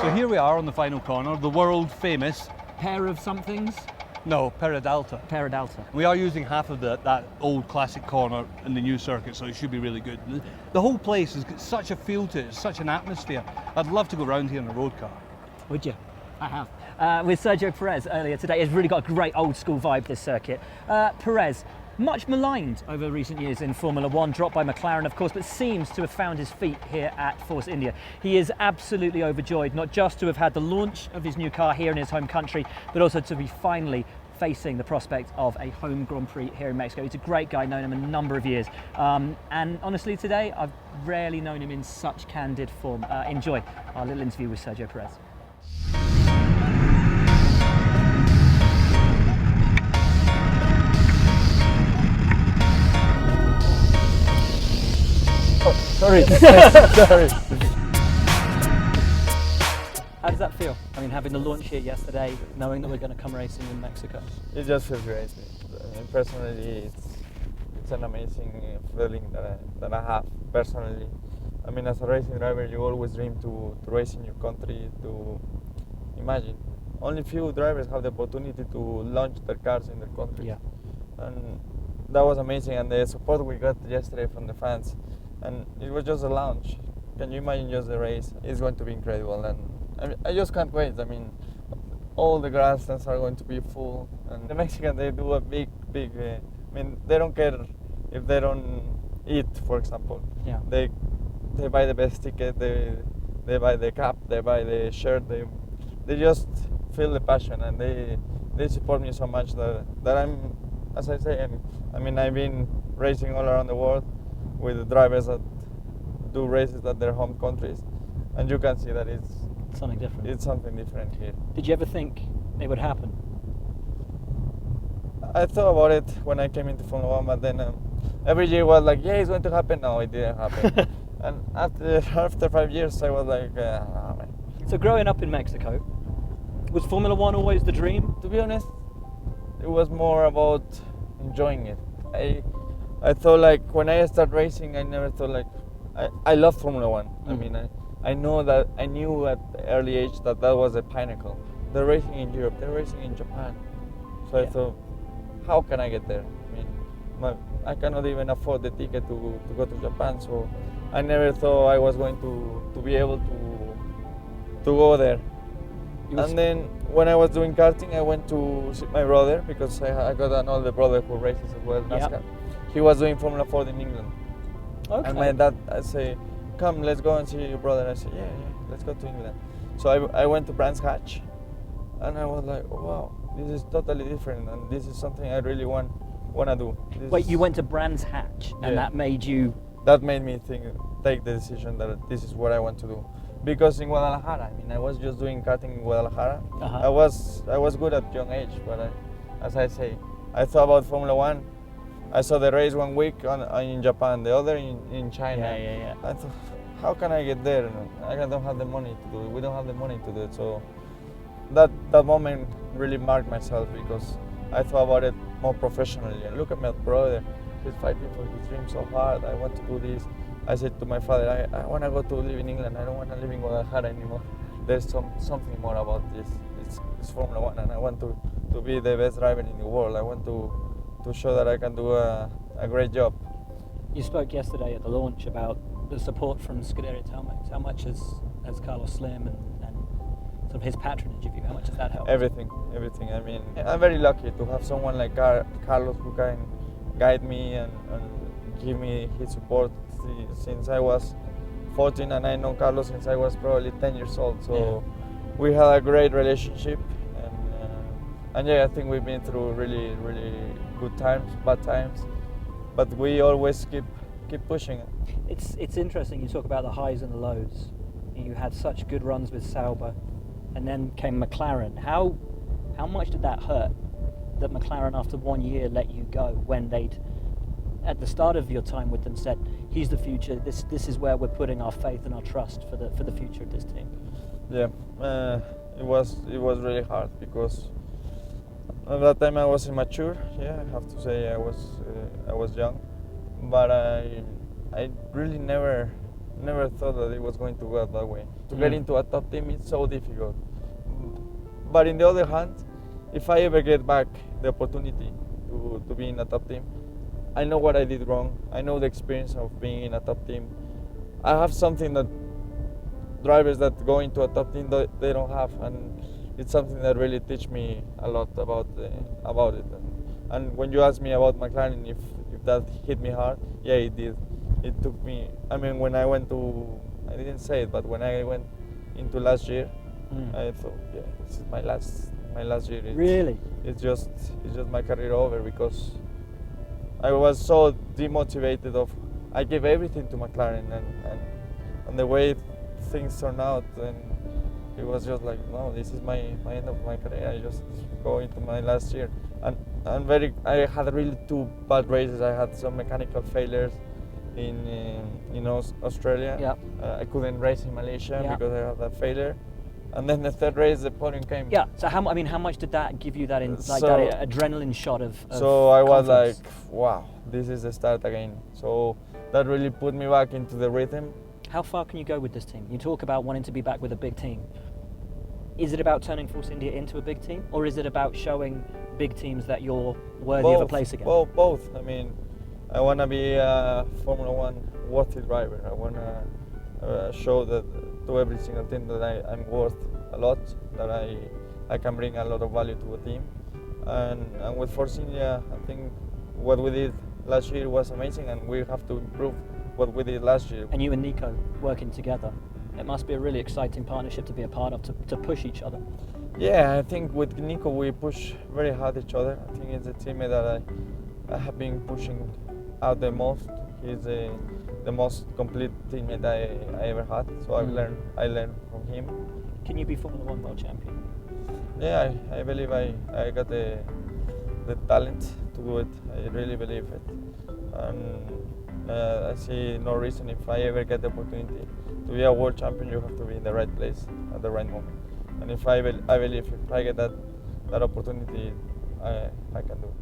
So here we are on the final corner, the world famous, Pair of somethings? no, Peridalta. Peridalta. We are using half of that old classic corner in the new circuit, so it should be really good. The whole place has got such a feel to it, it's such an atmosphere. I'd love to go around here in a road car. Would you? I have. With Sergio Perez earlier today, it's really got a great old school vibe, this circuit. Perez, much maligned over recent years in Formula One, dropped by McLaren of course, but seems to have found his feet here at Force India. He is absolutely overjoyed, not just to have had the launch of his new car here in his home country, but also to be finally facing the prospect of a home Grand Prix here in Mexico. He's a great guy, known him a number of years. And honestly today, I've rarely known him in such candid form. Enjoy our little interview with Sergio Perez. Sorry. Sorry. How does that feel? I mean, having the launch here yesterday, knowing that we're going to come racing in Mexico. It just feels great. Personally, it's an amazing feeling that I have personally. I mean, as a racing driver, you always dream to race in your country. To imagine, only few drivers have the opportunity to launch their cars in their country. Yeah. And that was amazing, and the support we got yesterday from the fans. And it was just a launch. Can you imagine just the race? It's going to be incredible, and I just can't wait. I mean, all the grandstands are going to be full, and the Mexicans, they do a big. I mean, they don't care if they don't eat, for example. Yeah. They buy the best ticket. They buy the cap. They buy the shirt. They just feel the passion, and they support me so much that I'm, as I say, I mean, I've been racing all around the world with the drivers that do races at their home countries, and you can see that it's something different. It's something different here. Did you ever think it would happen? I thought about it when I came into Formula One, but then every year was like, yeah, it's going to happen. No, it didn't happen. And after 5 years, I was like, nah, man. So growing up in Mexico, was Formula One always the dream? To be honest, it was more about enjoying it. I thought like when I started racing, I never thought like I love Formula One. I mean, I knew at the early age that was a pinnacle. They're racing in Europe, they're racing in Japan. So I thought, how can I get there? I mean, I cannot even afford the ticket to go to Japan. So I never thought I was going to be able to go there. And then when I was doing karting, I went to see my brother because I got an older brother who races as well, NASCAR. Yep. He was doing Formula 4 in England. Okay. And my dad, I say, come, let's go and see your brother. I said, yeah, let's go to England. So I went to Brands Hatch, and I was like, oh, wow, this is totally different, and this is something I really want to do. Wait, you went to Brands Hatch, and that made you... That made me take the decision that this is what I want to do. Because in Guadalajara, I mean, I was just doing karting in Guadalajara. I was good at young age, but as I say, I thought about Formula One. I saw the race 1 week in Japan, the other in China. Yeah. I thought, how can I get there? I don't have the money to do it. We don't have the money to do it. So that moment really marked myself because I thought about it more professionally. And look at my brother, he's fighting for his dream so hard. I want to do this. I said to my father, I want to go to live in England. I don't want to live in Guadalajara anymore. There's something more about this. It's Formula One, and I want to be the best driver in the world. I want to show that I can do a great job. You spoke yesterday at the launch about the support from Scuderia Telmex. How much has Carlos Slim and sort of his patronage of you, how much has that helped? Everything. I mean, I'm very lucky to have someone like Carlos who can guide me and give me his support since I was 14, and I know Carlos since I was probably 10 years old. So we had a great relationship, and I think we've been through really, really good times, bad times, but we always keep pushing. It's interesting. You talk about the highs and the lows. You had such good runs with Sauber, and then came McLaren. How much did that hurt that McLaren, after 1 year, let you go when they'd, at the start of your time with them, said, he's the future, this is where we're putting our faith and our trust for the future of this team? Yeah, it was really hard because at that time I was immature. Yeah, I have to say I was young, but I really never never thought that it was going to go that way. To get into a top team is so difficult. But in the other hand, if I ever get back the opportunity to be in a top team, I know what I did wrong. I know the experience of being in a top team. I have something that drivers that go into a top team they don't have, and it's something that really teach me a lot about it. And when you ask me about McLaren, if that hit me hard, yeah, it did. It took me. I mean, when I went to, I didn't say it, but when I went into last year, I thought, yeah, this is my last year. Really? It's just my career over, because I was so demotivated. I gave everything to McLaren, and the way things turned out, and it was just like, no, this is my end of my career. I just go into my last year, and I had really 2 bad races. I had some mechanical failures in Australia. Yeah. I couldn't race in Malaysia Yeah. because I had that failure, and then the 3rd race the podium came. Yeah. So how much did that give you that So- that adrenaline shot of So I was like, confidence? wow, this is the start again. So that really put me back into the rhythm. How far can you go with this team? You talk about wanting to be back with a big team. Is it about turning Force India into a big team, or is it about showing big teams that you're worthy of a place again? Well, both. I mean, I want to be a Formula One worthy driver. I want to show that to every single team that I'm worth a lot, that I can bring a lot of value to a team. And with Force India, I think what we did last year was amazing, and we have to improve what we did last year. And you and Nico working together, it must be a really exciting partnership to be a part of, to push each other. Yeah, I think with Nico we push very hard each other. I think it's a teammate that I have been pushing out the most. He's the most complete teammate I ever had. So I learned from him. Can you be Formula One world champion? Yeah, I believe I got the talent to do it. I really believe it. And I see no reason, if I ever get the opportunity to be a world champion, you have to be in the right place at the right moment. And if I believe if I get that opportunity, I can do it.